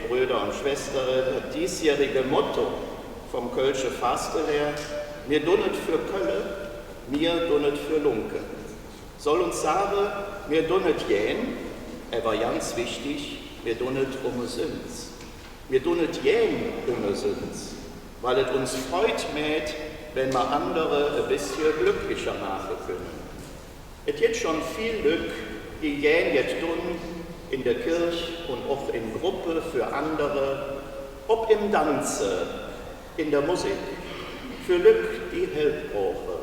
Brüder und Schwestern, das diesjährige Motto vom Kölsche Faste her, mir dunnet für Kölle, mir dunnet für Lunke. Soll uns sagen, mir dunnet jähn, war ganz wichtig, mir dunnet Sünd's. Mir dunnet jähn Sünd's, weil es uns freut mäht, wenn wir andere ein bisschen glücklicher machen können. Es gibt schon viel Glück, die jähn jetzt tun, in der Kirche und auch in Gruppe für andere, ob im Tanze, in der Musik, für Lück, die Help brauche,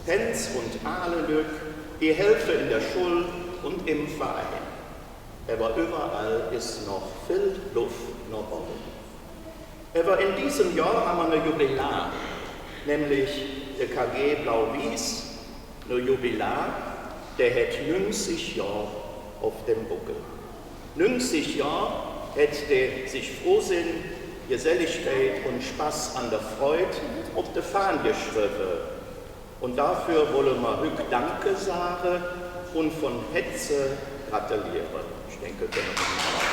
Hens und alle Lück, die helfe in der Schule und im Verein. Aber überall ist noch viel Luft noch offen. Aber in diesem Jahr haben wir ein Jubilar, nämlich der KG Blau-Wies, ein Jubilar, der hat 90 Jahre auf dem Buckel. 90 Jahre hat der sich Frohsinn, Geselligkeit und Spaß an der Freude auf der Fahne geschrieben. Und dafür wollen wir heute Danke sagen und von Hetze gratulieren. Ich denke, können wir mal.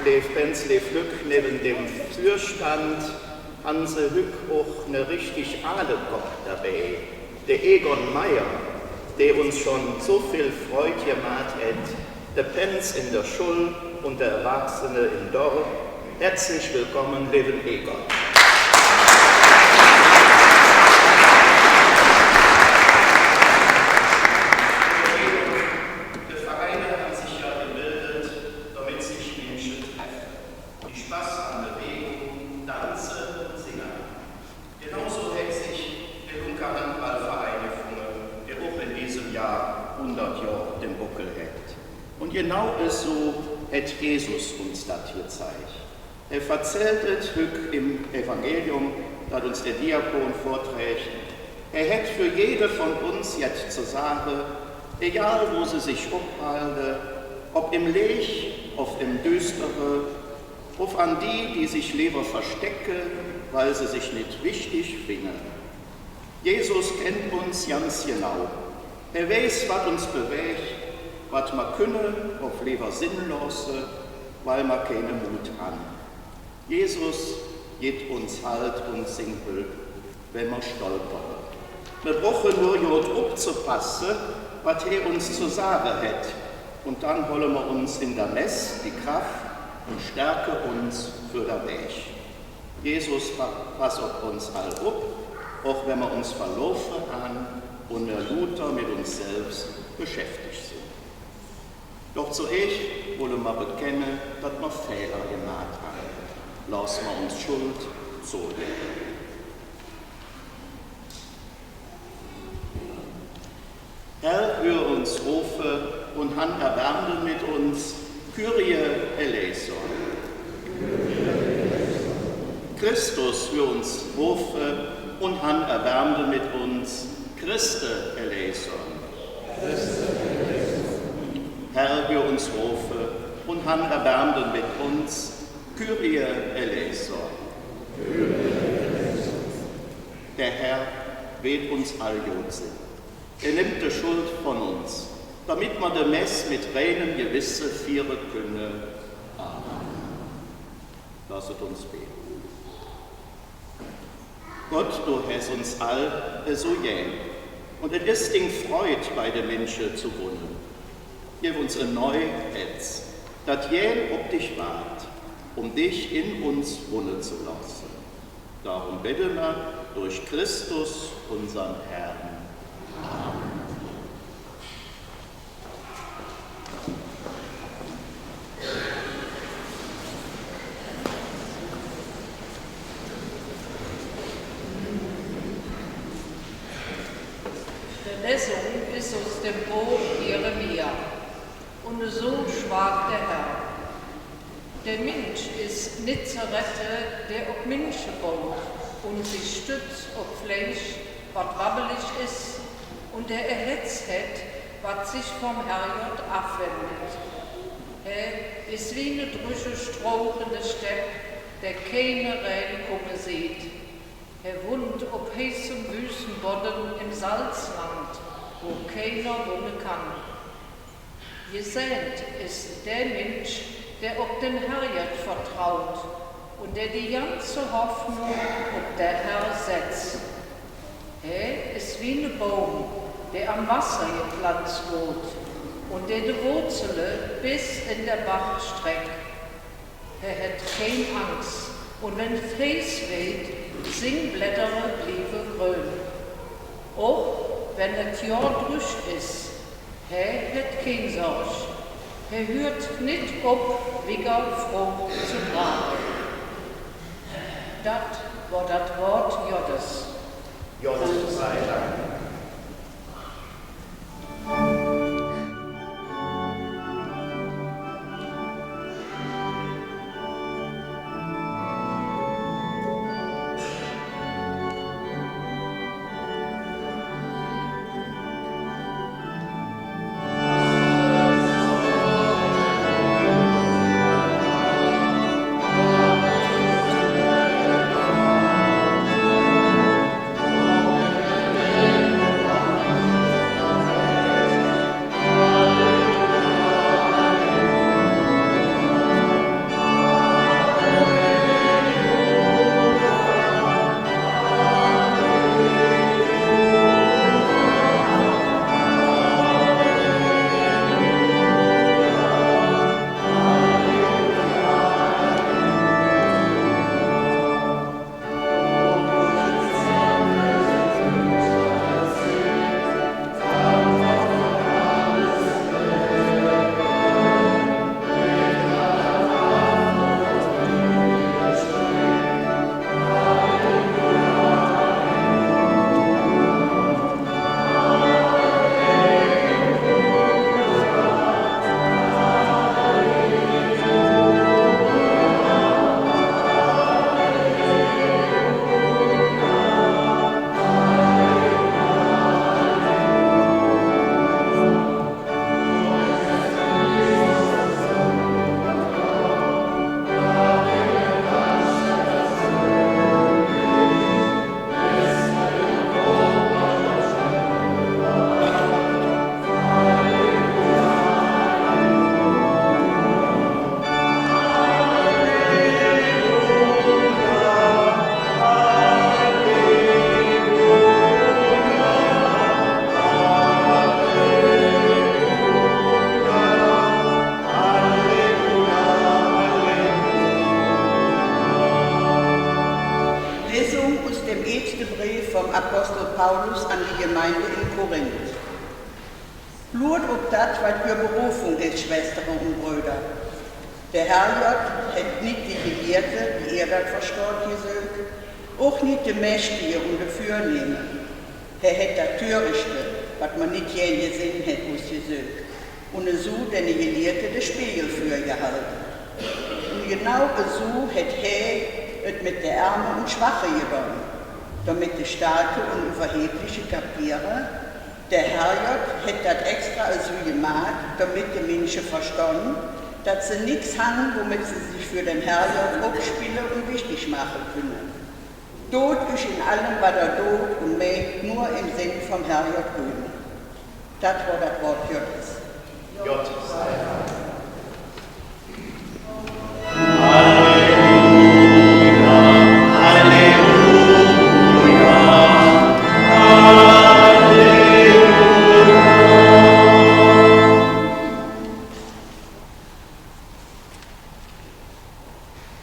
Lev Benz, Lev Lück, neben dem Türstand Hanse Hück auch eine richtig Adelbock dabei. Der Egon Meyer, der uns schon so viel Freude gemacht hat, der Penz in der Schule und der Erwachsene im Dorf. Herzlich willkommen, lieben Egon. Und genau so hat Jesus uns das hier gezeigt. Er erzählt es heute im Evangelium, das uns der Diakon vorträgt. Er hat für jede von uns jetzt zu sagen, egal wo sie sich aufhalten, ob im Licht, ob im Düstere, auf an die sich lieber verstecken, weil sie sich nicht wichtig finden. Jesus kennt uns ganz genau. Er weiß, was uns bewegt, was wir können, auf lieber sinnlose, weil wir keinen Mut haben. Jesus gibt uns Halt und Singhilfe, wenn wir stolpern. Wir brauchen nur jod aufzupassen, was er uns zu sagen hat. Und dann holen wir uns in der Mess die Kraft und stärke uns für den Weg. Jesus passt auf uns all ab, auch wenn wir uns verlaufen haben und Luther mit uns selbst beschäftigt sind. Doch zuerst wollen wir bekennen, dass wir Fehler gemacht haben. Lassen wir uns Schuld zugeben. Herr, hör uns rufen und han Erbarmen mit uns, Kyrie eleison. Christus, hör uns rufen und han Erbarmen mit uns, Christe eleison. Herr, hör uns rufen und han Erbarmen mit uns, Kyrie eleison. Der Herr weht uns all Jodsinn. Er nimmt die Schuld von uns, damit wir der Mess mit reinem Gewissen feiern können. Amen. Lasset uns beten. Gott, du hast uns all so gern und es ist Ding Freud bei den Menschen zu wohnen. Gib uns ein neues Herz, das jäh ob dich wart, um dich in uns wohnen zu lassen. Darum bitten wir durch Christus, unseren Herrn. Amen. Die Lesung ist aus dem Buch Jeremia. Und so sprach der Herr. Der Mensch ist nicht zu retten, der auf Menschen baut und sich stützt auf Fleisch, was wabbelig ist, und der erhetzt hat, was sich vom Herrgott abwendet. Er ist wie eine drüsche strauchende Steppe, der keine Reinkumme sieht. Er wohnt auf heißem Wüstenboden im Salzland, wo keiner wohnen kann. Gesegnet ist der Mensch, der auf den Herrgott vertraut und der die ganze Hoffnung auf der Herr setzt. Er ist wie ein Baum, der am Wasser gepflanzt wird und der die Wurzeln bis in der Bach streckt. Er hat keine Angst und wenn es heiß weht, Singblätter bliebe grün. Auch wenn das Jahr durch ist, hat keine Sorge. Hört nicht ob, wieger froh zu tragen. Das war das Wort Gottes. Gottes sei Dank. vom Apostel Paulus an die Gemeinde in Korinth. Blut ob das, was für Berufung ist, Schwestern und Brüder. Der Herrgott hat nicht die Gelehrte, wie das versteht, gesögt, auch nicht die Mächtige und die Fürnehme. Er hat das Törichte, was man nicht je gesehen hat, ausgesögt. Und so den Gelehrte den Spiegel für gehalten. Und genau so hat er es mit der Arme und Schwache getan, damit die Starke und Verhebliche kapieren. Der Herrgott hat das extra so gemacht, damit die Menschen verstehen, dass sie nichts haben, womit sie sich für den Herrgott abspielen und wichtig machen können. Tod ist in allem, was er tut und mehr nur im Sinn vom Herrgott können. Das war das Wort Gottes. Gott sei Dank.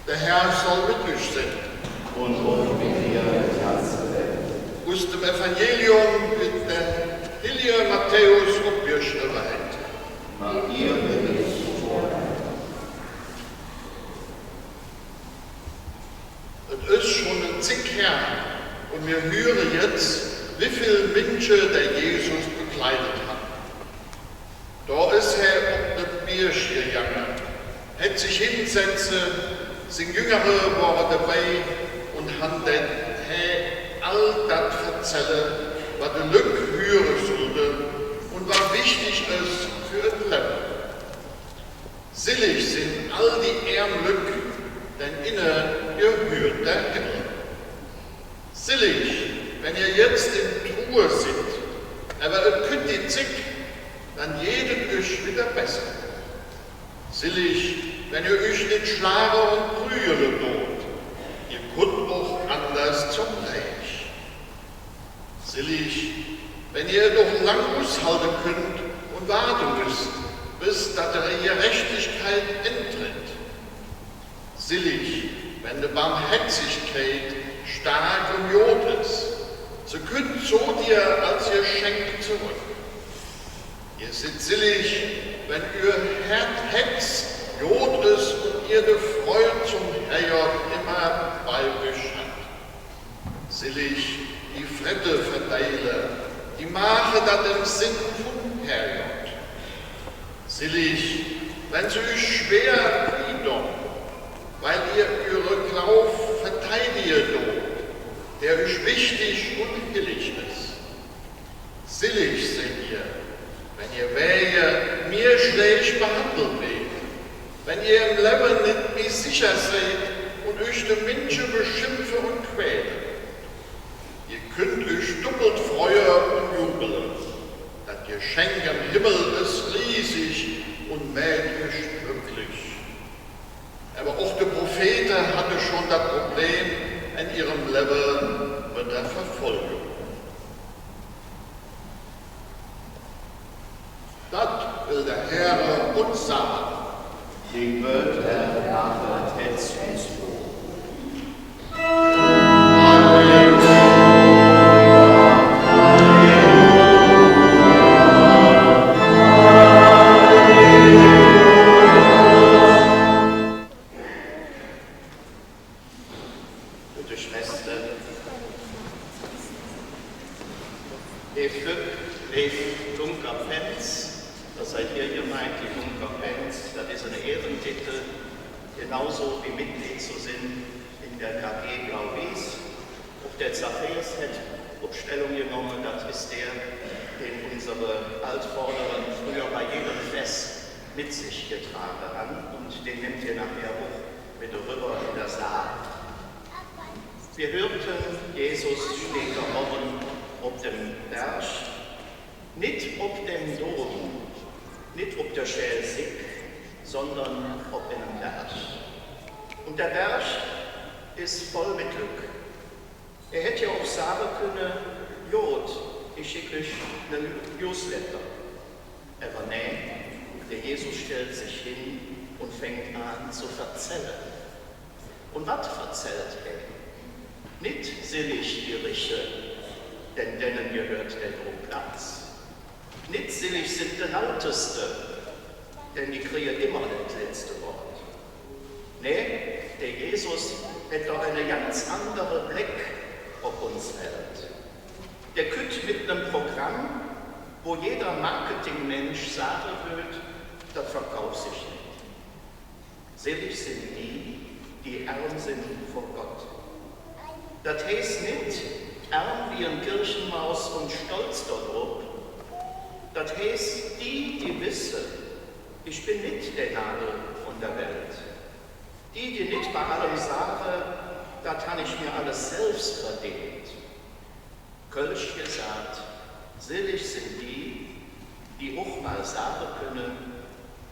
Der Herr soll mit euch sein. Und mit dir das ganze Welt. Aus dem Evangelium mit dem Heilige Matthäus abgeschrieben hat. Nach ihr bin ich vorbereitet. Es ist schon ein Zick her und wir hören jetzt, wie viele Menschen der Jesus bekleidet hat. Da ist er auf den Berg gegangen, hat sich hinsetzen, sind Jüngere waren dabei und haben den Herr all das erzählen, was der Lück hören sollte und was wichtig ist für das Leben. Selig sind all die Ärmlück, denn innen gehört der Himmel. Selig, wenn ihr jetzt in Truhe seid, aber es könnt ihr zick, dann jedem euch wieder besser. Selig, wenn ihr euch nicht schlagen und prügeln tut, ihr könnt auch anders zum Reich. Selig, wenn ihr doch lang aushalten könnt und warten müsst, bis dass eure Gerechtigkeit eintritt. Selig, wenn die Barmherzigkeit stark und jod ist. sie könnt zu dir als ihr Geschenk zurück. Ihr seid selig, wenn ihr Herz jod ist und ihr de Freude zum Herrgott immer bei euch habt. Selig die Frette verteile, die mache dat im Sinn vom Herrgott. Selig, wenn sie euch schwer wiedern, weil ihr eure Glaub verteidigt, der euch wichtig und hillig ist. Selig seid ihr, wenn ihr Wege mir schlecht behandelt werdet, wenn ihr im Leben nicht mehr sicher seid und euch die Menschen beschimpfen und quälen. Ihr könnt euch doppelt freuen und jubeln. Das Geschenk im Himmel ist riesig und macht euch glücklich. Aber auch die Propheten hatten schon das Problem in ihrem Leben mit der Verfolgung. Das will der Herr uns sagen. Die wird der Name jetzt uns Gute Schwester, lebt Glück, lebt Dunkerpens. Das seid ihr gemeint, die Dunkerpens. Das ist ein Ehrentitel, genauso wie Mitglied zu sind in der KG Blau-Wies. Ob der Zachäus hat Aufstellung genommen, das ist der, den unsere Altvorderen früher bei jedem Fest mit sich getragen haben. Und den nimmt ihr nachher auch mit rüber in das Saal. Wir hörten, Jesus steht da oben auf dem Berg, nicht auf dem Dom, nicht auf der Schelsig, sondern auf einem Berg. Und der Berg ist voll mit Glück. Er hätte ja auch sagen können, Jod, ich schicke euch einen Newsletter. Aber nein, der Jesus stellt sich hin und fängt an zu erzählen. Und was erzählt er? Nicht selig die Riche, denn denen gehört der Platz. Nicht selig sind die Lauteste, denn die kriegen immer das letzte Wort. Nee, der Jesus hat doch einen ganz anderen Blick auf uns Welt. Der kütt mit einem Programm, wo jeder Marketingmensch sagen wird, das verkauft sich nicht. Selig sind die, die arm sind vor Gott. Das heißt nicht, arm wie ein Kirchenmaus und stolz darauf. Das heißt, die wissen, ich bin nicht der Nagel von der Welt. Die nicht bei allem sagen, das habe ich mir alles selbst verdient. Kölsch gesagt, selig sind die auch mal sagen können,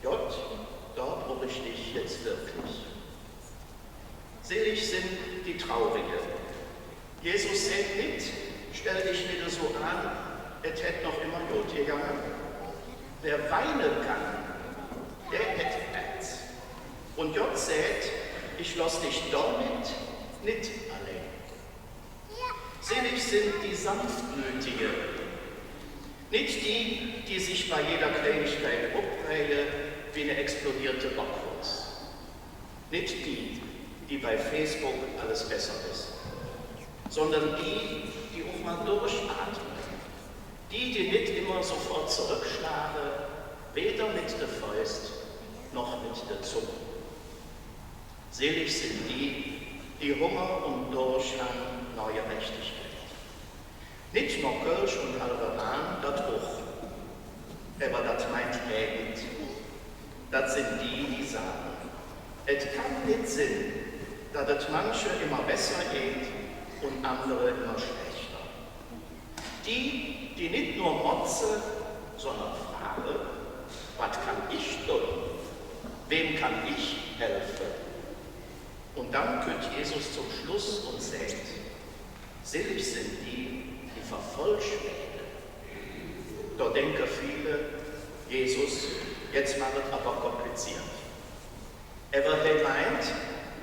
Gott, da brauche ich dich jetzt wirklich. Selig sind die Traurigen. Jesus sagt nicht, stell dich wieder so an, es hätte noch immer gut gegangen. Wer weinen kann, der hätte Herz. Und Gott sagt, ich lass dich damit nicht allein. Selig sind die Sanftmütigen, nicht die, die sich bei jeder Kleinigkeit aufregen wie eine explodierte Bockwurst. Nicht die, die bei Facebook alles besser wissen, sondern die, die auch mal durchatmen. Die nicht immer sofort zurückschlagen, weder mit der Faust noch mit der Zunge. Selig sind die Hunger und Durst haben neue Gerechtigkeit. Nicht nur Kölsch und halber Bahn, das auch. Aber das meint Gegend. Das sind die sagen, es kann nicht sein, dass es manche immer besser geht und andere immer schlechter. Die nicht nur motzen, sondern fragen, was kann ich tun? Wem kann ich helfen? Und dann kommt Jesus zum Schluss und sagt, selig sind die verfolgt werden. Da denken viele, Jesus, jetzt macht es aber kompliziert. Aber er meint,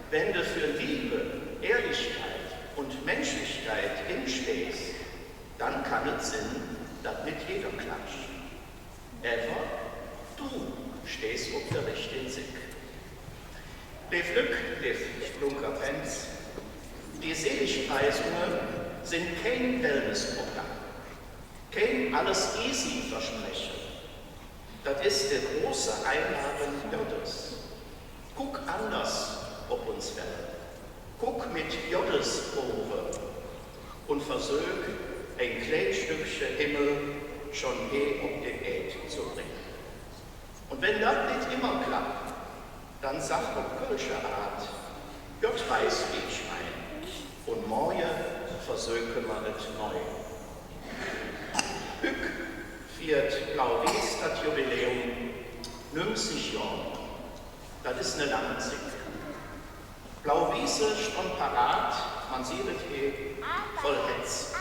wenn du für Liebe, Ehrlichkeit und Menschlichkeit hinstehst, dann kann es sein, dass nicht jeder klatscht. Aber du stehst auf der rechten Sieg. Lev Glück, Lev Lunker Fans, die Seligpreisungen sind kein Wellnessprogramm, kein alles easy Versprechen. Das ist die große Einladung Gottes. Guck anders auf uns Welt. Guck mit Gottes Ohren und versuch, ein kleines Stückchen Himmel schon hier auf die Erde zu bringen. Und wenn das nicht immer klappt, dann sagt auf kölsche Art, Gott weiß, wie ich mein. Und morgen versuchen wir es neu. Hück wird Blau-Wies das Jubiläum 90 Jahre. Das ist eine lange Zeit. Blau-Wiese stand parat, man sieht es hier, voll Hetz.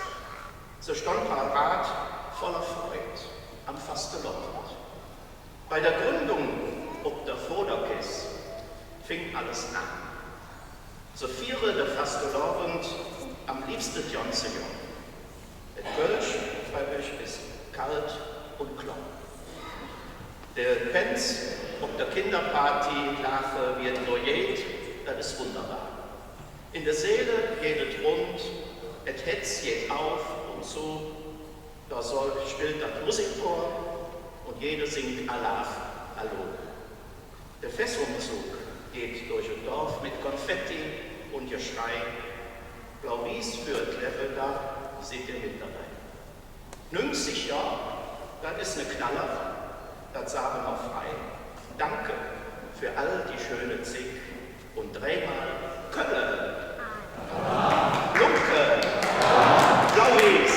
Sie stand parat, voller Freude, am Fastelovend. Bei der Gründung ob der Vorderkes fing alles an. So viere der Fastelovend am liebsten die ganze Jahr. Der Kölsch bei euch ist kalt und klopp. Der Penz ob der Kinderparty lache wird loyal, das ist wunderbar. In der Seele geht rund, et Hetz geht auf und zu, da spielt das Musikchor und jeder singt Allah, Hallo. Der Fessumzug geht durch ein Dorf mit Konfetti und Geschrei. Blau-Wies führt Level da, seht ihr mit dabei. 90 Jahre, das ist eine Knaller, das sagen wir frei. Danke für all die schöne Zig und dreimal Köln, Lunke, Blau-Wies.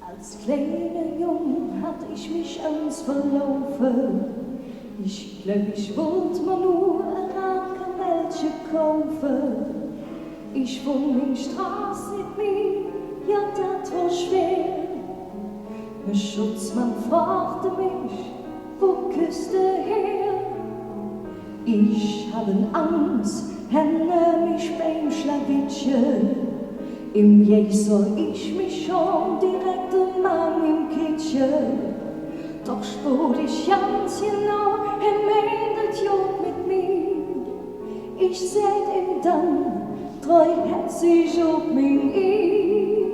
Als kleiner Jung hatte ich mich ans verlaufen. Ich glaub, ich wollte mir nur eine Rankenwelche kaufen. Ich wohn in Straße mit mir, ja, das war schwer. Mein Schutzmann fragte mich, wo küsst du her? Ich hatte Angst, hände mich beim Schlawittchen. Im Je soll ich mich schon direkt um Mann im Kittchen. Doch spürt ich ganz genau, meinet Jod mit mir. Ich seht ihm dann, treu herzig auf mein Ehe.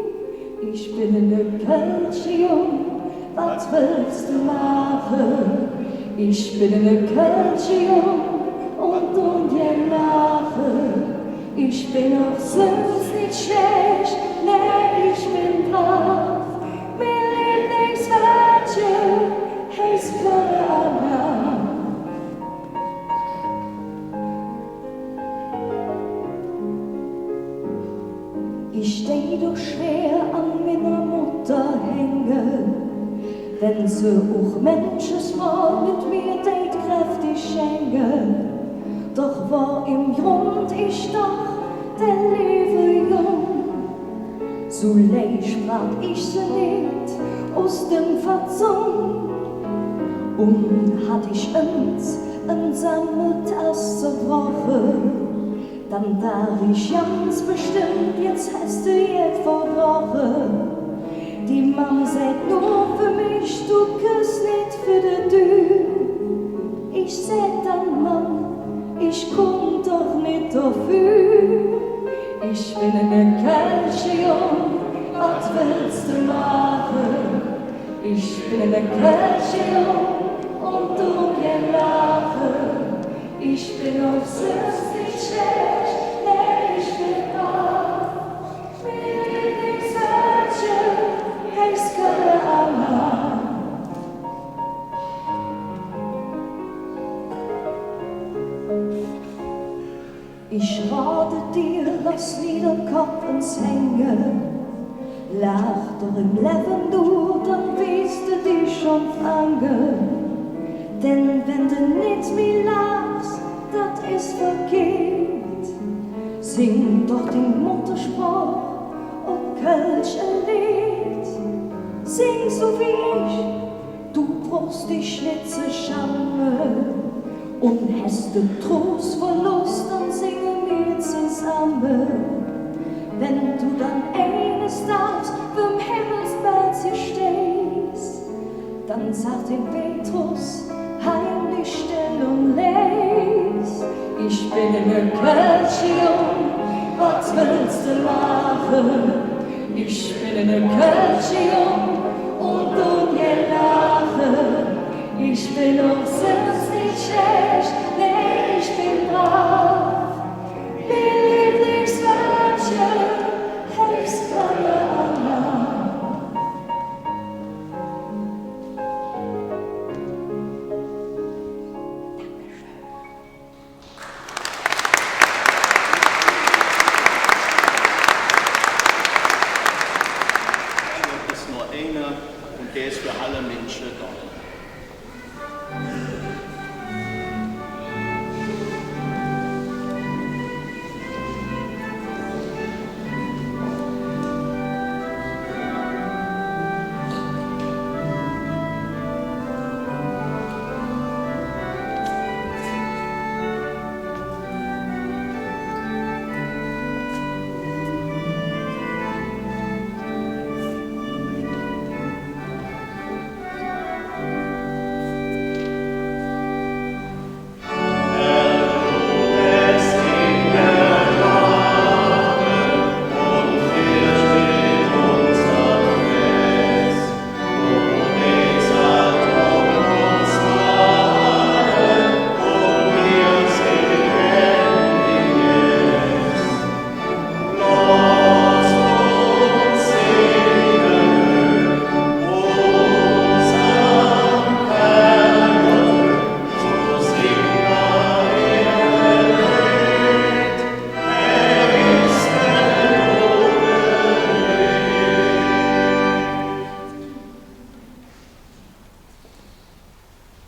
Ich bin eine Kölsche Jung, was willst du machen? Ich bin eine Kölsche Jung und dir lachen. Ich bin auch sonst nicht schlecht, nee, ich bin brav. Mein Lieblingswörtchen heißt Anna. Ich steh doch schwer an meiner Mutter hängen, wenn sie auch manches Mal mit mir deit kräftig schenken. Doch war im Grund ich doch der Lebe jung. So leicht sprach ich sie nicht aus dem Verzug. Und hatt ich uns sammelt aus zerbrochen, dann war ich ganz bestimmt, jetzt hast du jetzt verbrochen. Die Mama sagt nur für mich, du küsst nicht für die Tür. Ich sag dann, Mann, ich komm doch nicht dafür. Ich bin eine Kölsche Jung, was willst du machen? Ich bin eine Kölsche Jung und du gern lachen. Ich bin auf Süß nicht schlecht, nee, ich bin brav. Mein Lieblingswörtchen heißt Anna. Ich rate dir, lass nie den Kopf ins Hängen. Lach doch im Leben du, dann wirst du dich schon fangen. Denn wenn du nicht mehr lachst, das ist verkehrt. Sing doch den Mutterspruch und Kölsch ein Lied. Sing so wie ich, du brauchst dich nicht zu schauen. Und hast du Trost, Verlust, dann singen wir zusammen. Wenn du dann eines Tages vom Himmelsbett stehst, dann sagt dem Petrus heimlich still und leis: Ich bin in der Kirche, was willst du machen? Ich bin in der Kirche und du mir lachen. Ich bin auch selbst nicht schlecht, nee, ich bin brav. Mein Lieblingswörtchen, Herbstkalle Anna. Gott ist nur einer und der ist für alle Menschen da.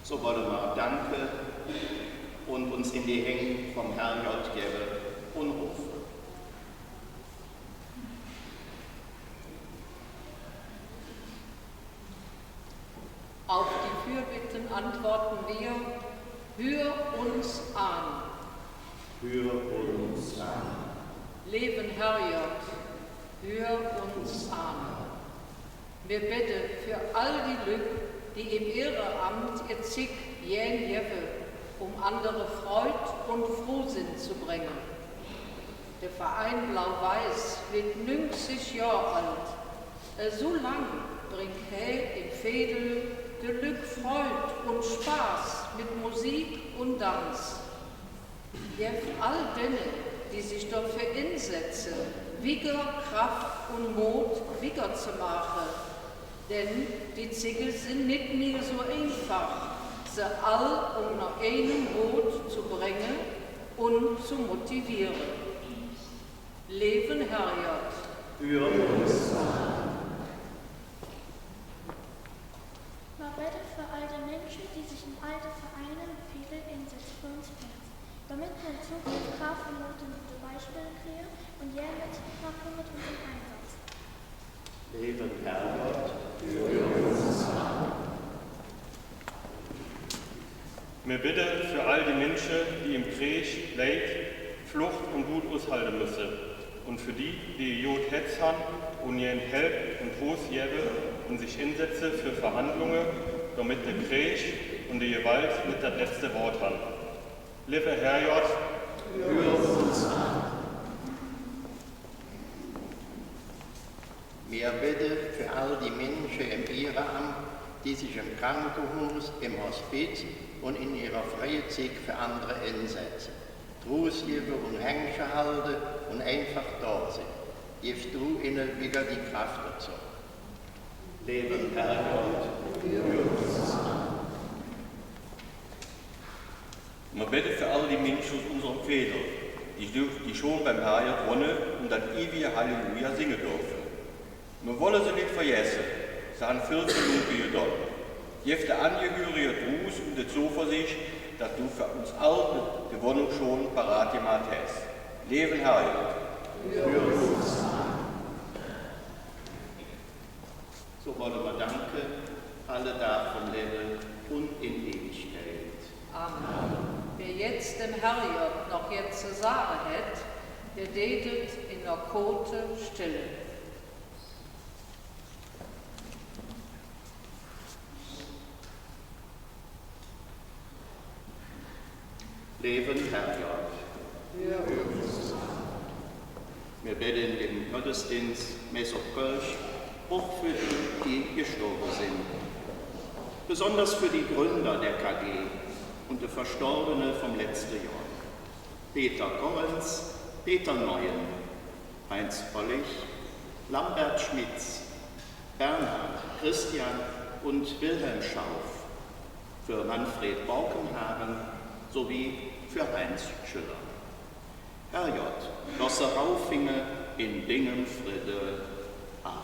So wollen wir danken und uns in die Hände vom Herrn Gott geben und rufen. Auf die Fürbitten antworten wir: Hör uns an. Hör uns an. Leben Herrgott, hör uns an. Wir beten für all die Leute, die im Ehrenamt ihr Zick jähen jewe, um andere Freud und Frohsinn zu bringen. Der Verein Blau-Weiß wird 90 Jahre alt. So lang bringt er in Veedel Glück, Freud und Spaß mit Musik und Tanz. Jeff all denen, die sich dafür einsetzen, Vigor, Kraft und Mut Vigor zu machen. Denn die Ziegel sind nicht mehr so einfach, sie all nach einem Boot zu bringen und zu motivieren. Leben Herrgott. Hör uns an. Man bete für all die Menschen, die sich in alte Vereine und viele einsetzen für uns Fans, damit man in Zukunft Kraft und Mut und gute Beispiele kriegen und jährlich mitmachen mit unserem Einsatz. Leben Herrgott, hör uns an. Wir bitten für all die Menschen, die im Krieg, Leid, Flucht und Wut aushalten müssen. Und für die, die Jod Hetz haben und ihren Help und Trost geben und sich einsetzen für Verhandlungen, damit der Krieg und die Gewalt nicht das letzte Wort haben. Liebe Herrgott, Hör uns an. Wir bitten für all die Menschen im Ehrenamt, die sich im Krankenhaus, im Hospiz und in ihrer freien Zeit für andere einsetzen. Trost geben und Händchen halten und einfach da sind. Gibst du ihnen wieder die Kraft dazu. Leben Herrgott, hör uns an. Wir beten für alle die Menschen aus unserem Feder, die schon beim Herrgott wohnen und das ewige Halleluja singen dürfen. Wir wollen sie nicht vergessen, sie haben viel zu tun getan. Gebt der angehörige Trost und die Zuversicht, dass du für uns alle die Wohnung schon parat gemacht hast. Leben Herrgott. Hör uns an. So wollen wir danken, alle davon leben und in Ewigkeit. Amen. dem Herrgott noch jetzt zu sagen hat, ihr detet in der Kote Stille. Leben Herrgott. Ja. Wir beten im Gottesdienst Messe Kölsch auch für die, die gestorben sind. Besonders für die Gründer der KG und die Verstorbene vom letzten Jahr. Peter Korrens, Peter Neuen, Heinz Ollich, Lambert Schmitz, Bernhard, Christian und Wilhelm Schauf, für Manfred Borkenhagen sowie für Heinz Schüller. Herrgott, lasse Raufinge in Dingen Friede. Amen.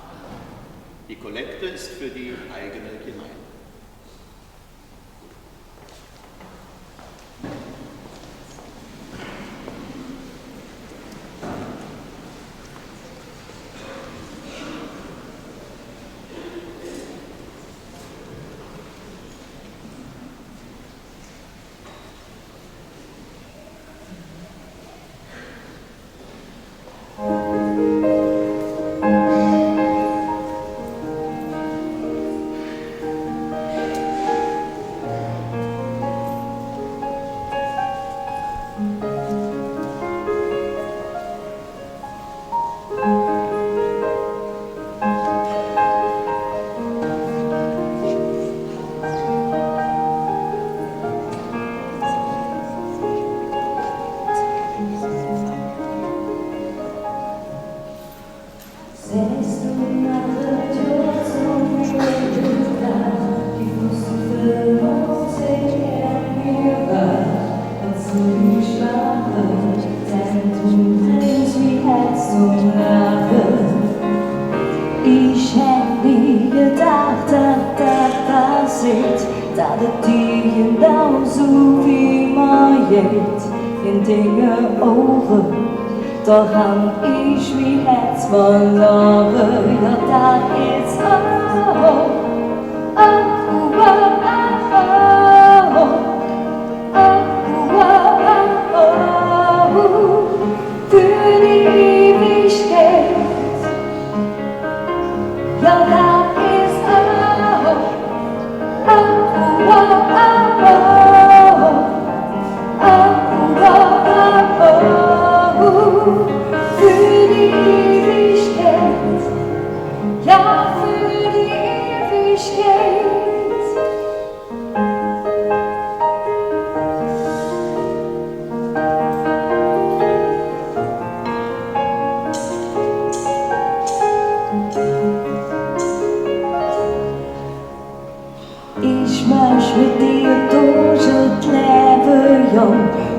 Die Kollekte ist für die eigene Gemeinde. Doch hab ich wie Herz verloren, ja, das ist für die Ewigkeit. Ja, das ist für die Ewigkeit, ja, für die Ewigkeit. Ich möchte mit dir durch das Leben, ja,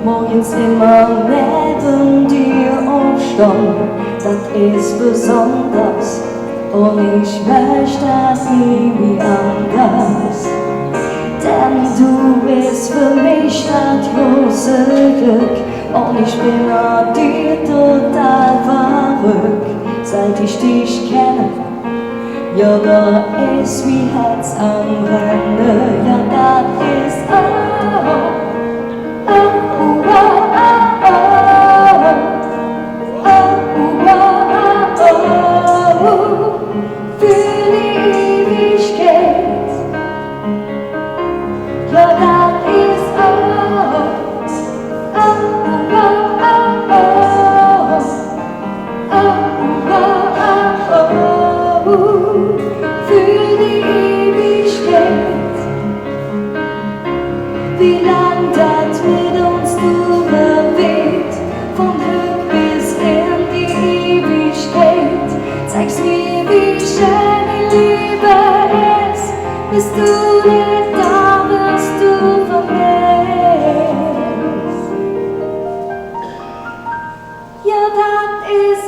morgens immer neben dir aufstehen, das ist besonders und ich möchte das nie wie anders. Denn du bist für mich das große Glück und ich bin an dir total verrückt, seit ich dich kenne. Ja, da ist wie Herz am Rennen, ja, da ist für die Ewigkeit. Ja, da ist für die Ewigkeit. Wie lang das mit uns durchweht, von Glück bis in die Ewigkeit. Zeig's mir, wie schön die Liebe ist, bis du nicht da bist, du vermisst. Ja, das ist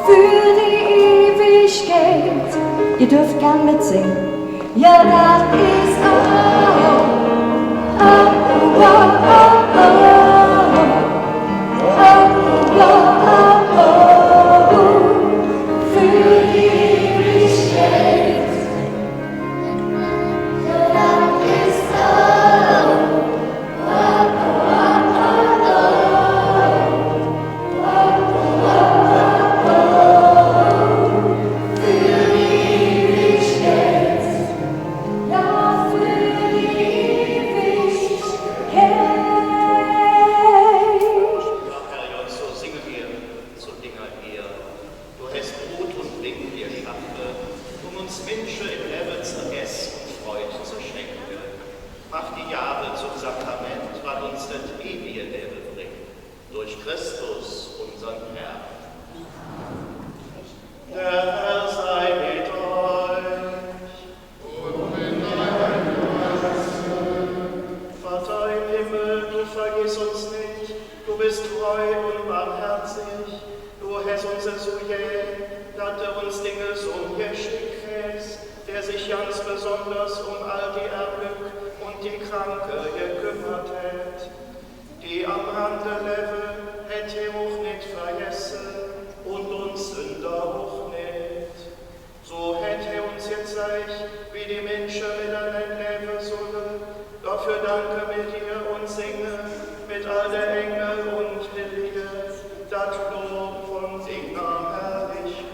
für die Ewigkeit. Ihr dürft gern mitsingen. Ja, das ist für Christus, unseren Herrn. Der Herr sei mit euch. Und mit deinem Geiste. Vater im Himmel, du vergiss uns nicht, du bist treu und barmherzig, du hast uns so jäh, dass du uns Dinge so geschickt hast, der sich ganz besonders um all die Erglück und die Kranke gekümmert hat. Die am Rande leben, hätt ihr auch nicht vergessen und uns Sünder auch nicht. So hätt ihr uns jetzt euch, wie die Menschen miteinander leben sollen. Dafür danke wir dir und singen mit all der Engel und Heilige, das Lob von deiner Herrlichkeit.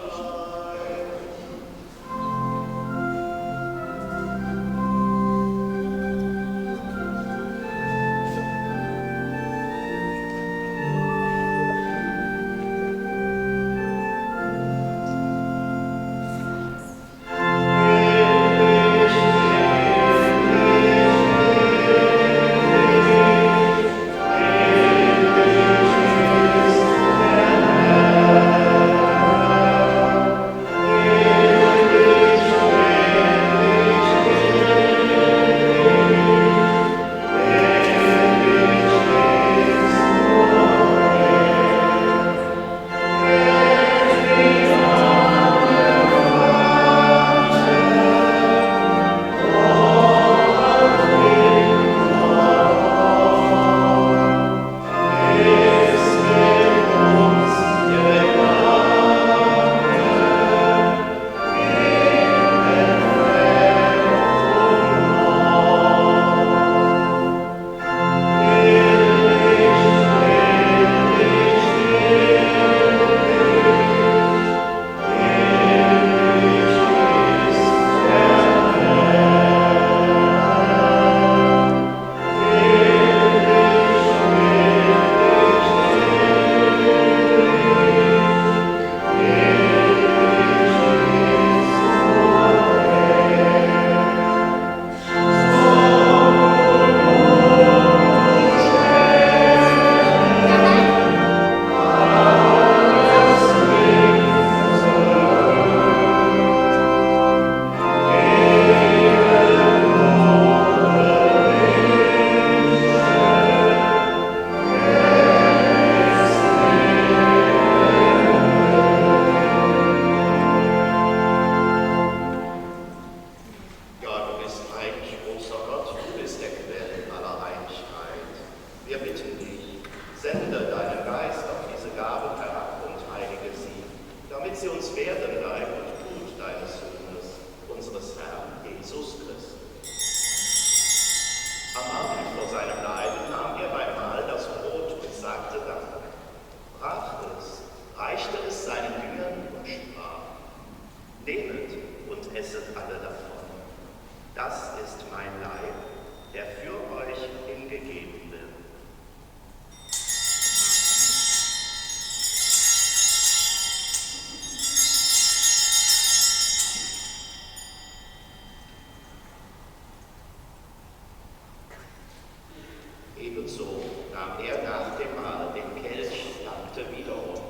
Ebenso nahm er nach dem Mahl den Kelch, dankte wiederum,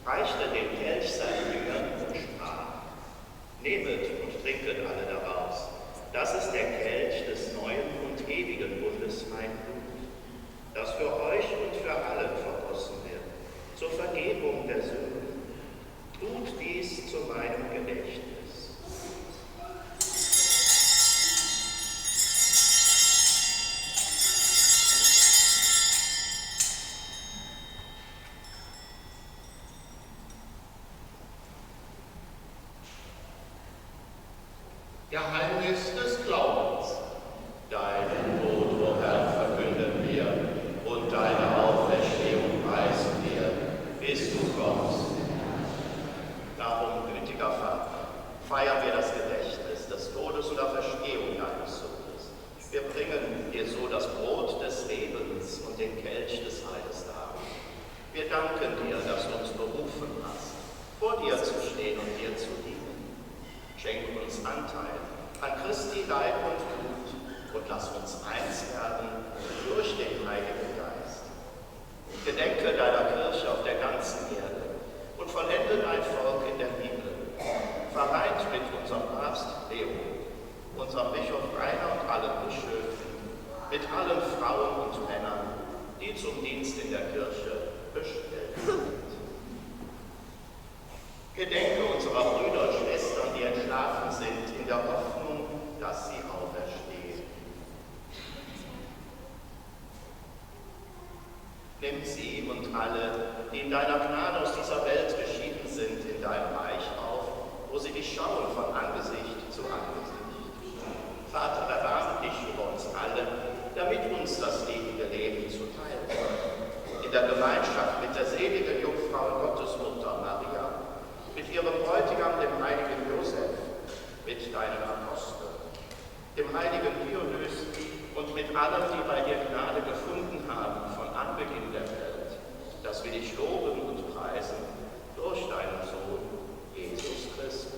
reichte den Kelch seinen Jüngern und sprach: Nehmet und trinket alle daraus. Das ist der Kelch des neuen und ewigen Bundes, mein Blut, das für euch und für alle vergossen wird, zur Vergebung der Sünden. Tut dies zu meinem Gedächtnis. Geheimnis des Glaubens. Deinen Tod, o Herr, verkünden wir, und deine Auferstehung preisen wir, bis du kommst. Darum, gütiger Vater, feiern wir das Gedächtnis des Todes und der Verstehung deines Sohnes. Wir bringen dir so das Brot des Lebens und den Kelch des Heiles dar. Wir danken dir, dass du uns berufen hast, vor dir zu stehen und dir zu dienen. Schenk uns Anteil an Christi Leib und Blut und lass uns eins werden durch den Heiligen Geist. Gedenke deiner Kirche und alle, die in deiner Gnade aus dieser Welt geschieden sind, in dein Reich auf, wo sie dich schauen von Angesicht zu Angesicht. Vater, erbarme dich über uns alle, damit uns das ewige Leben zuteil wird. In der Gemeinschaft mit der seligen Jungfrau Gottesmutter Maria, mit ihrem Bräutigam, dem heiligen Josef, mit deinen Aposteln, dem heiligen Dionys und mit allen, die bei dir Gnade gefunden haben von Anbeginn der Welt, dass wir dich loben und preisen durch deinen Sohn, Jesus Christus.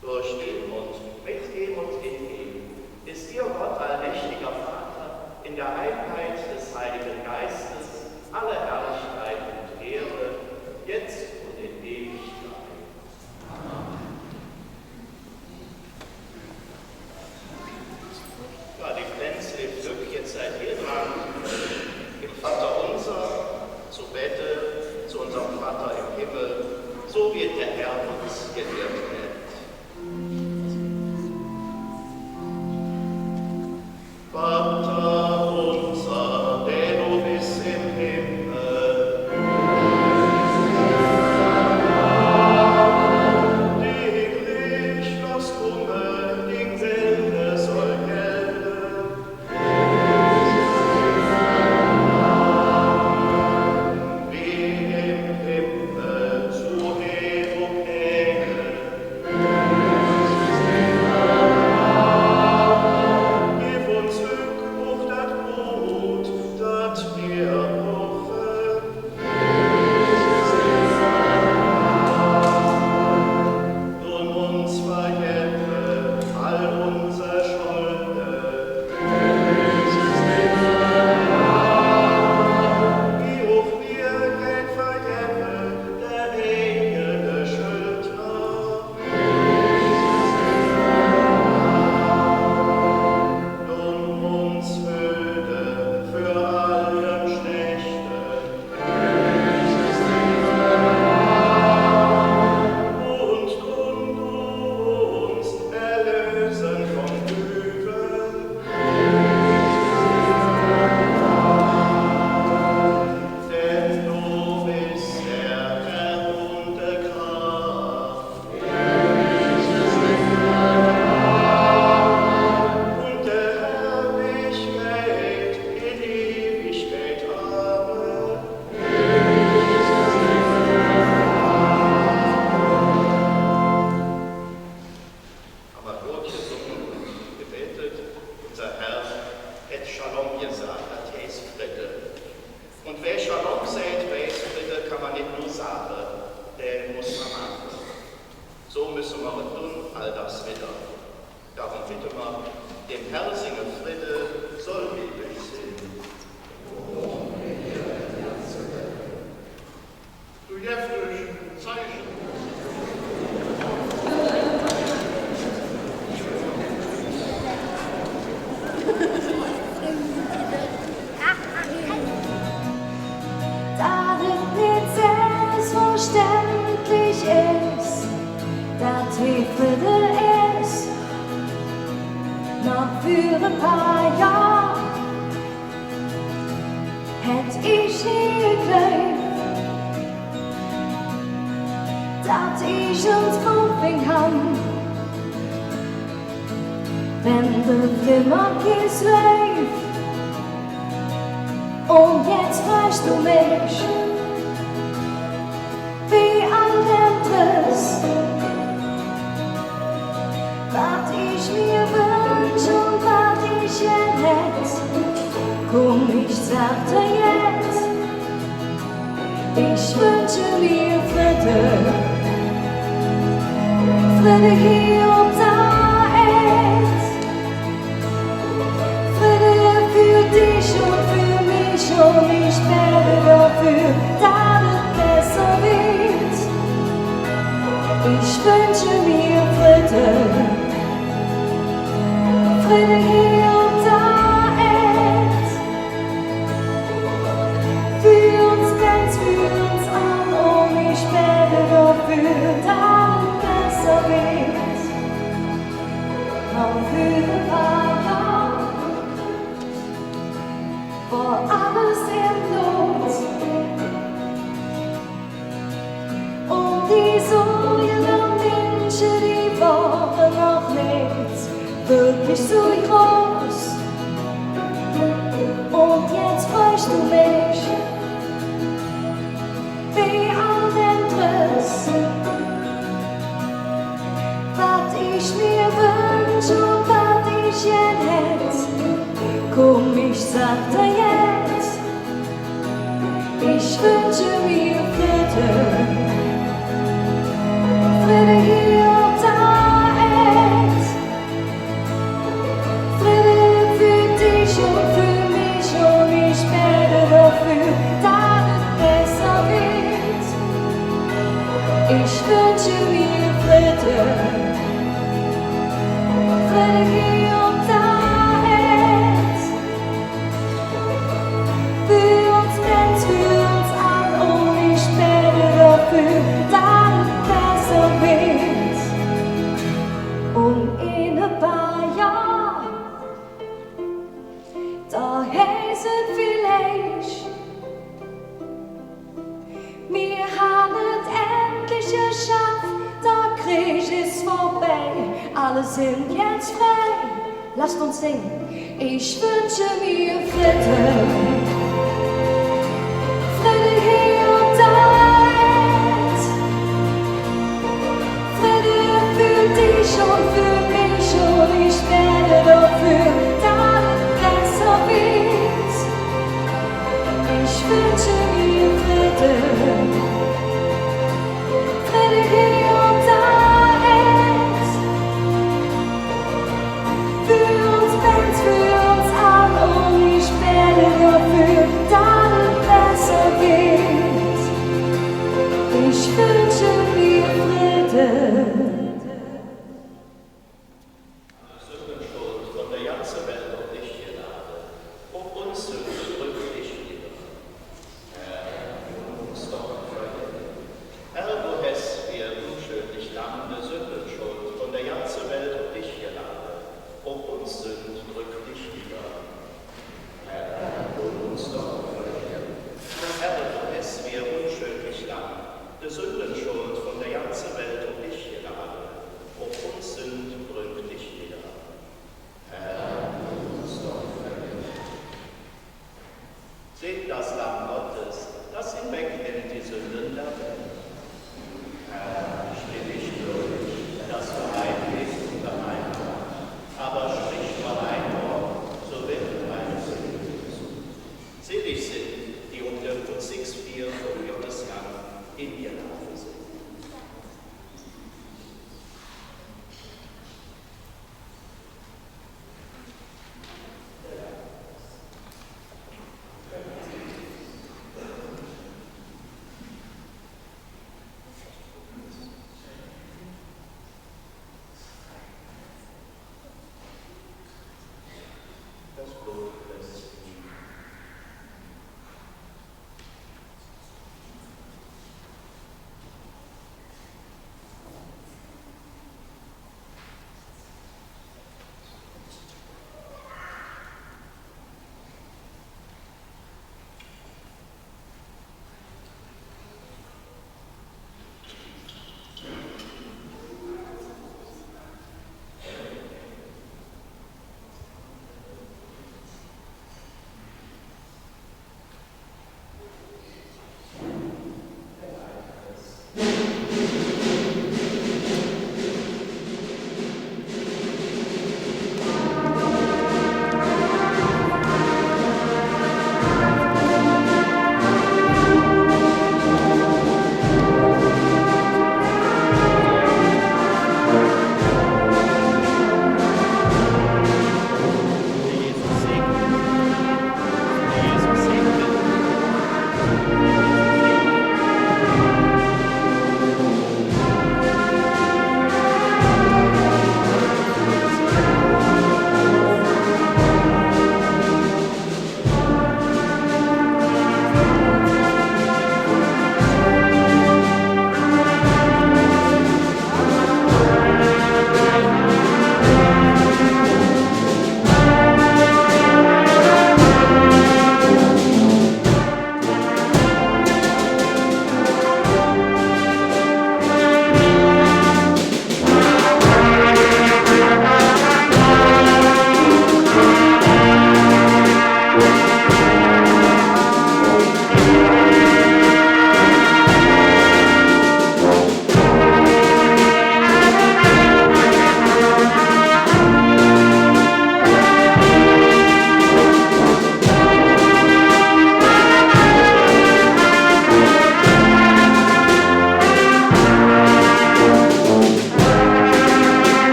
Durch ihn und mit ihm und in ihm ist dir, Gott, allmächtiger Vater, in der Einheit des Heiligen Geistes alle Herrlichkeit und Ehre, jetzt und in Ewigkeit. Amen. Ja, die Pflänzle Glück, jetzt seid ihr dran, im Vater unser zu bete, zu unserem Vater im Himmel, so wird der Herr uns gelehrt werden. Vater unser, der du bist im Himmel, die Licht das Hunger, die Welle soll gelten. Wie im Himmel, so hoch und Engel. Gib uns Glück das Brot, das wir brauchen. Und uns vergebe all unsere Schulden, wie auch wir Geld vergeben der eigene Schuldner. Und uns hüte für allem Schlechten. Und grund uns erlösen vom Übel. Denn du bist der Herr und der Kraft. Und der Herrlichkeit in Ewigkeit. Amen. Aber Gott gesungen und gebetet, unser Herr hat Shalom gesagt, hat Jesus Friede. Und wer Shalom sagt, wer ist Friede, kann man nicht nur sagen, der muss man machen. So müssen wir tun, all das wieder. Darum bitten wir, dem Herrn singe Friede, soll lieblich sein. Du Jeffrey, Zeichen. Da es nicht selbstverständlich ist, dass die Friede ist, noch für ein paar Jahre hätt ich nie geglaubt, dass ich uns aufhängen kann, wenn der Flimmerkiss läuft. Und jetzt fragst du mich, wie anderes, was ich mir wünsch und was ich gern hätt. Komm, ich sag dir jetzt, ich wünsche mir Friede, Friede hier und da ist, Friede für dich und für mich und ich werde dafür, dass es besser wird. Ich wünsche mir Friede, Friede hier und da ist, für uns ganz, für uns alle und ich werde dafür, dass es besser wird. Auch für ein paar Jahre. war alles im Blut. Und die Säulen Menschen, die waren noch nicht wirklich so groß. Und jetzt weißt du mich, wie all den Driss, was ich mir wünsche und was ich gern hätt. Komm, ich sag dir jetzt, ich wünsche mir Friede, Friede hier und da jetzt, Friede für dich und für mich und ich bete dafür, dass es besser wird. Ich wünsche mir Friede, Friede hier und da. Und in ein paar Jahren, da heißt es vielleicht, wir haben es endlich geschafft, der Krieg ist vorbei, alle sind jetzt frei. Lasst uns singen. Ich wünsche mir Friede, Friede hier und da jetzt, Friede für dich und für mich und ich werde dafür, dass es besser wird. Ich wünsche mir Friede, Friede hier und da jetzt, für uns Bands, für uns alle und ich werde dafür, dass es besser wird. Ich wünsche mir Friede. Sündenschuld von der ganzen Welt auf dich geladen, um uns zu drück dich nieder. Herr, uns doch vergeben. Herr, du hast mir unschuldig lang der Sündenschuld von der ganzen Welt auf dich geladen, um uns Sünden drück dich nieder. Herr, uns doch vergeben. Herr, du hast mir unschuldig lang der Sündenschuld von der ganzen Welt auf dich geladen, um uns Sünden drück dich nieder. Herr, uns doch vergeben. Seht das Lamm Gottes, das hinwegnimmt die Sünden der Welt. Herr, steh dich durch, dass du ein bist und ein Wort, aber sprich nur ein Wort, so wird deine Sünde gesund. Selig sind, die um der Kruzifix von Gottes Gang in ihr Laufe sind.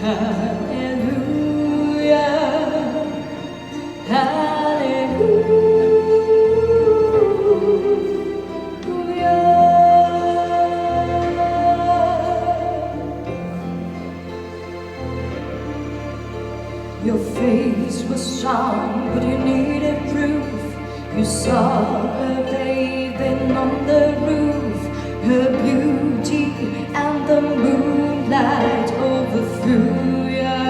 Your face was strong, but you needed proof. You saw her bathing on the roof, her beauty and the moonlight overthrew ya.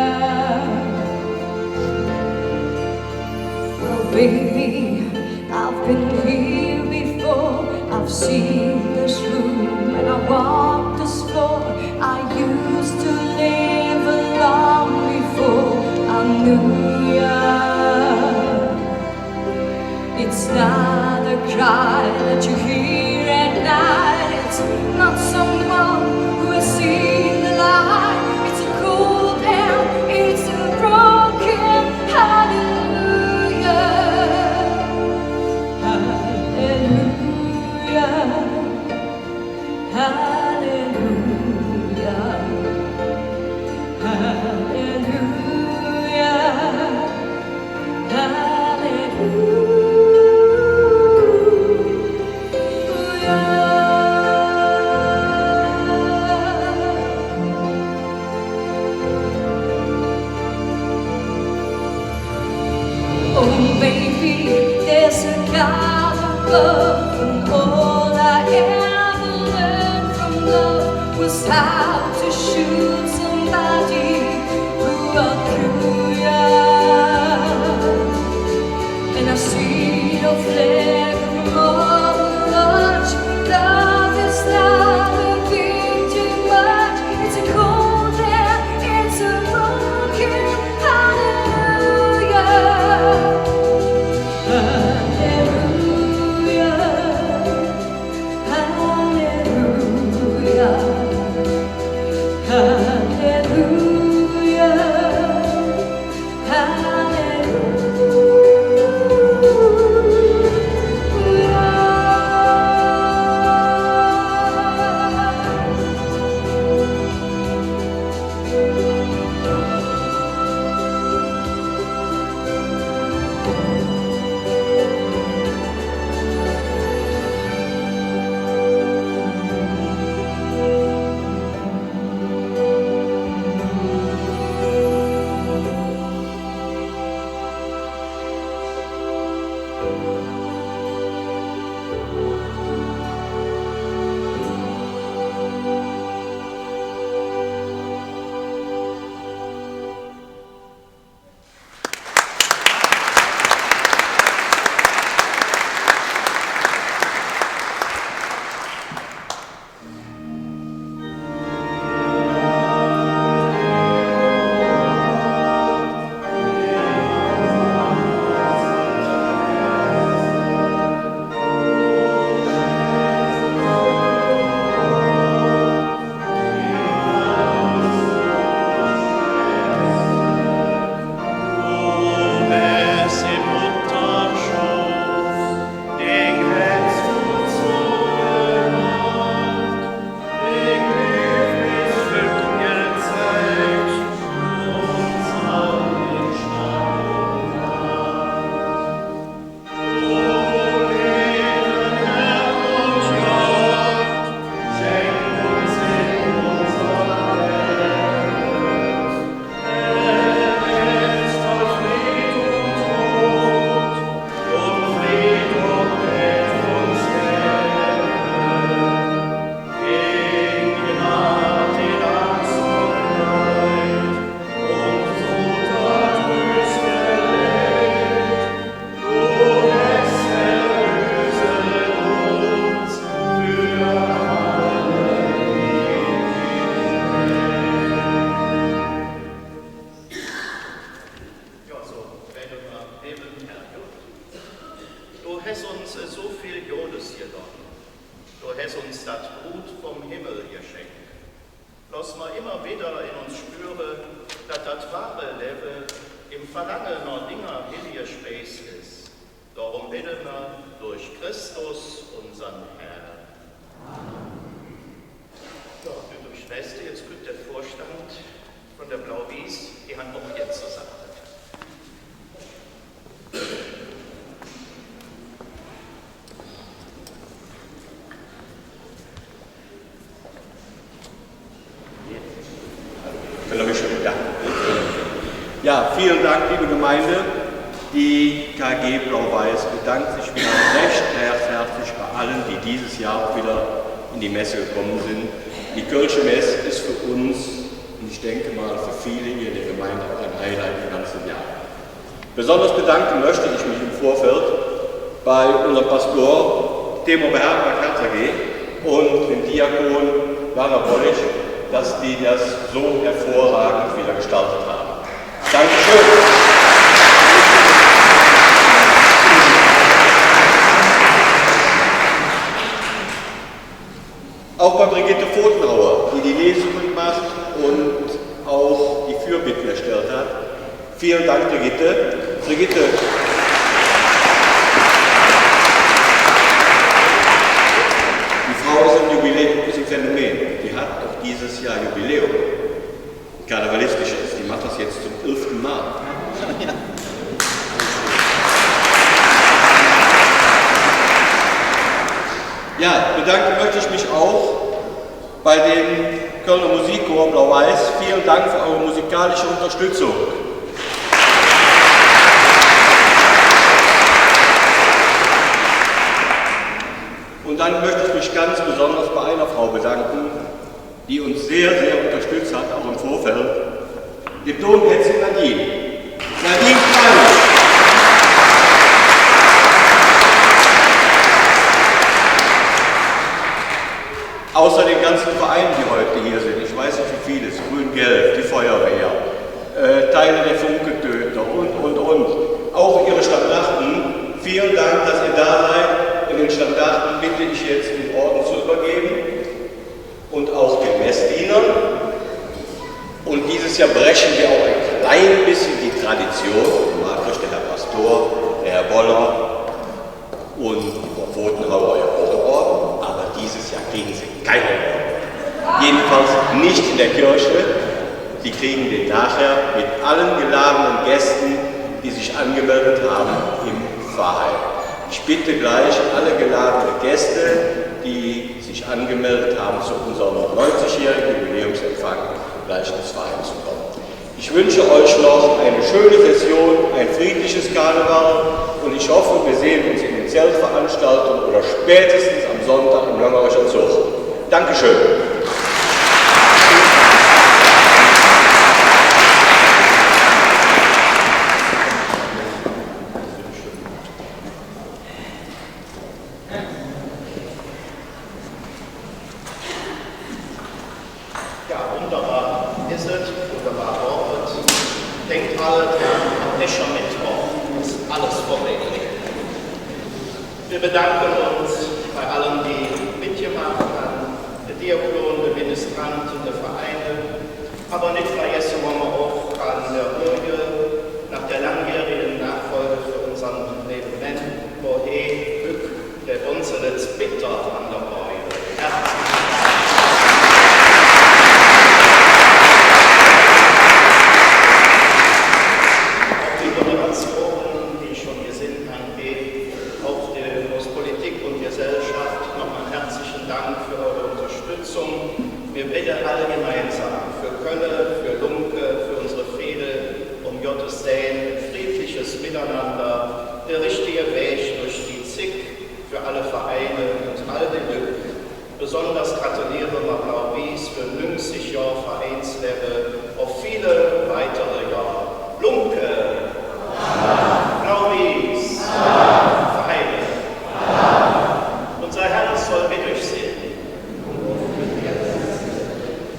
Well, baby, I've been here before. I've seen this room and I walked this floor. I used to live alone before I knew ya. It's not a cry that you hear at night. It's not someone who has seen the light. It's a cold and it's a broken hallelujah. Hallelujah. Hallelujah. Hallelujah. Hallelujah. Oh baby, there's a God above, and all I ever learned from love was how to shoot somebody who outgrew ya. And I see your flag of much. Love is not a thing too much. It's a cold air, it's a broken hallelujah. Hallelujah. Hallelujah. Hallelujah. dass man immer wieder in uns spüre, dass das wahre Leben im Verlangen nach Dinger hier Space ist. Darum bitten wir durch Christus, unseren Herrn. Ja, liebe Schwester, jetzt kommt der Vorstand von der Blau-Wies, die haben auch jetzt so Sachen. Ja, vielen Dank, liebe Gemeinde. Die KG Blau-Weiß bedankt sich wieder recht herzlich bei allen, die dieses Jahr auch wieder in die Messe gekommen sind. Die Kölsche Messe ist für uns, und ich denke mal für viele hier in der Gemeinde, auch ein Highlight im ganzen Jahr. Besonders bedanken möchte ich mich im Vorfeld bei unserem Pastor Timo Beherberg-Herzog und dem Diakon Werner Bollig, dass die das so hervorragend wieder gestaltet haben. Dankeschön. Auch bei Brigitte Pfotenhauer, die die Lesungen macht und auch die Fürbitten erstellt hat. Vielen Dank, Brigitte. Brigitte. Die Frau ist ein Jubiläum, ist ein Phänomen. Die hat auch dieses Jahr Jubiläum. Karnevalistisches. Die macht das jetzt zum 11. Mal. Ja, bedanken möchte ich mich auch bei dem Kölner Musikchor Blau-Weiß. Vielen Dank für eure musikalische Unterstützung. Und dann möchte ich mich ganz besonders bei einer Frau bedanken, die uns sehr, sehr unterstützt hat, auch im Vorfeld, dem Domhetzchen Nadine. Nadine Kranz. Außer den ganzen Vereinen, die heute hier sind, ich weiß nicht wie viele, Grün-Gelb, die Feuerwehr, Teile der Funketöter und. Auch ihre Stadtnachten, vielen Dank, dass ihr da seid. Und den Stadtnachten bitte ich jetzt den Orden zu übergeben und auch den Messdienern. Und dieses Jahr brechen wir auch ein klein bisschen die Tradition, magisch der Herr Pastor, der Herr Boller und Frau Pfotenhauer ja auch im Orden, aber dieses Jahr kriegen sie keinen Orden. Jedenfalls nicht in der Kirche. Sie kriegen den nachher mit allen geladenen Gästen, die sich angemeldet haben, im Pfarrheim. Ich bitte gleich alle geladenen Gäste, die sich angemeldet haben, zu unserem 90-jährigen Jubiläumsempfang gleich ins Pfarrheim zu kommen. Ich wünsche euch noch eine schöne Session, ein friedliches Karneval und ich hoffe, wir sehen uns in den Zeltveranstaltungen oder spätestens am Sonntag im Langerscher Zug. Dankeschön. Wir bedanken uns bei allen, die mitgemacht haben, der Diakon, der Ministrant und der Vereine, aber nicht vergessen wollen wir auch an der Urge nach der langjährigen Nachfolge für unseren Leben, wo Glück der unsere bitter an der Urge. Herzlichen Dank. Wir bitten alle gemeinsam für Köln, für Lunke, für unsere Friede, um Gottes Segen, friedliches Miteinander, der richtige Weg durch die Zig für alle Vereine und all den Glück. Besonders gratulieren wir Blau-Wies für 90 Jahre Vereinslehre auf viele weitere Jahre. Lunke, Blau-Wies, Vereine. Unser Herr soll mit euch sehen.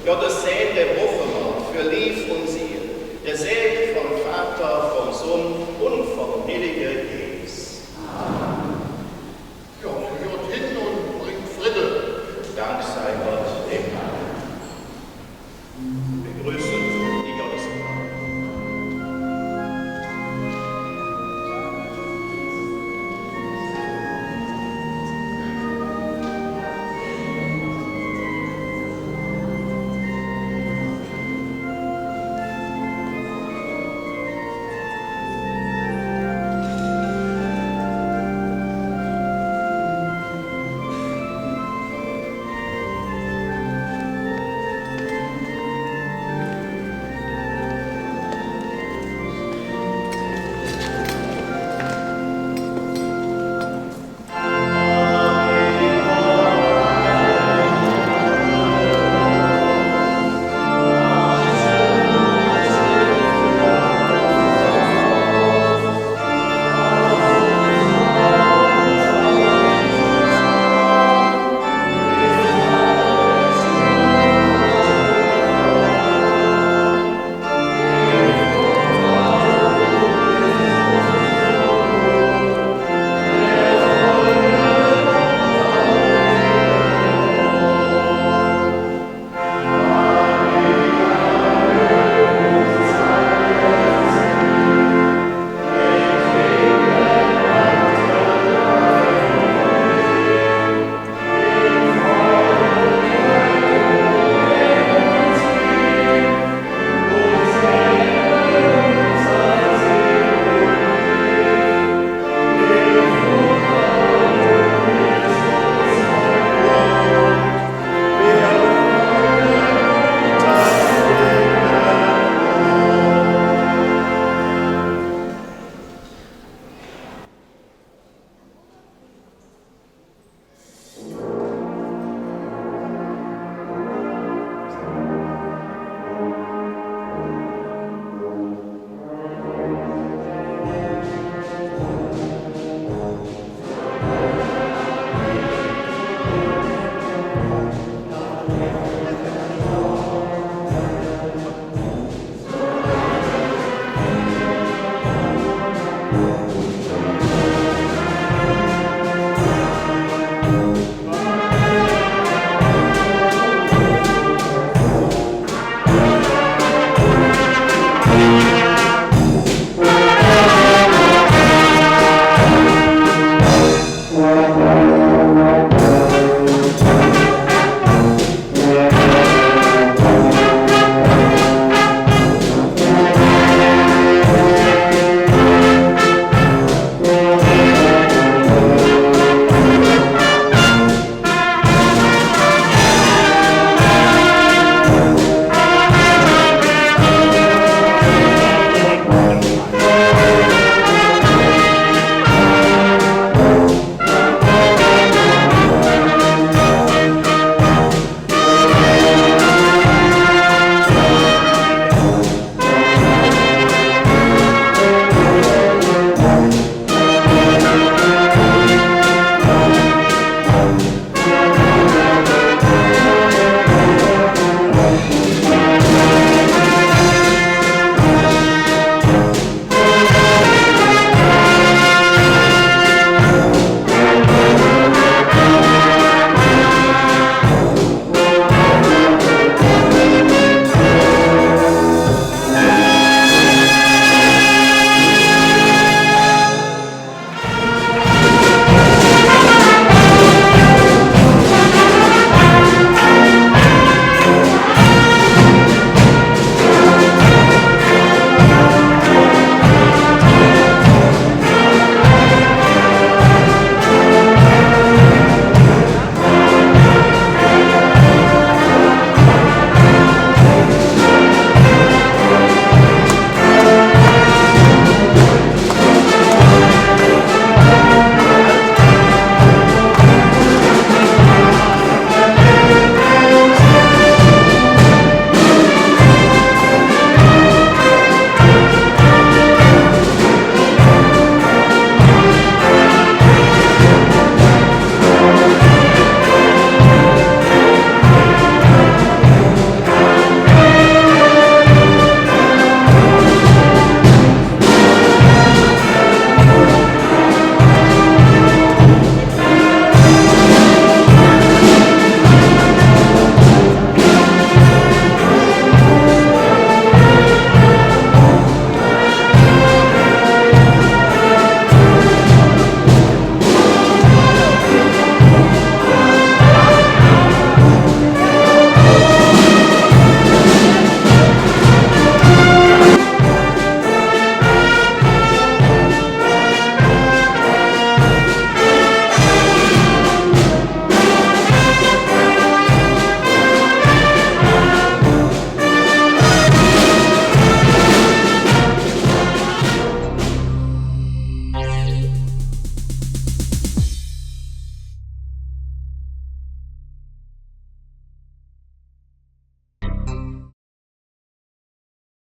Gottes Segen der Bruchener für Lieb und Ziel, der Segen vom Vater, vom Sohn und vom Heiligen Geist.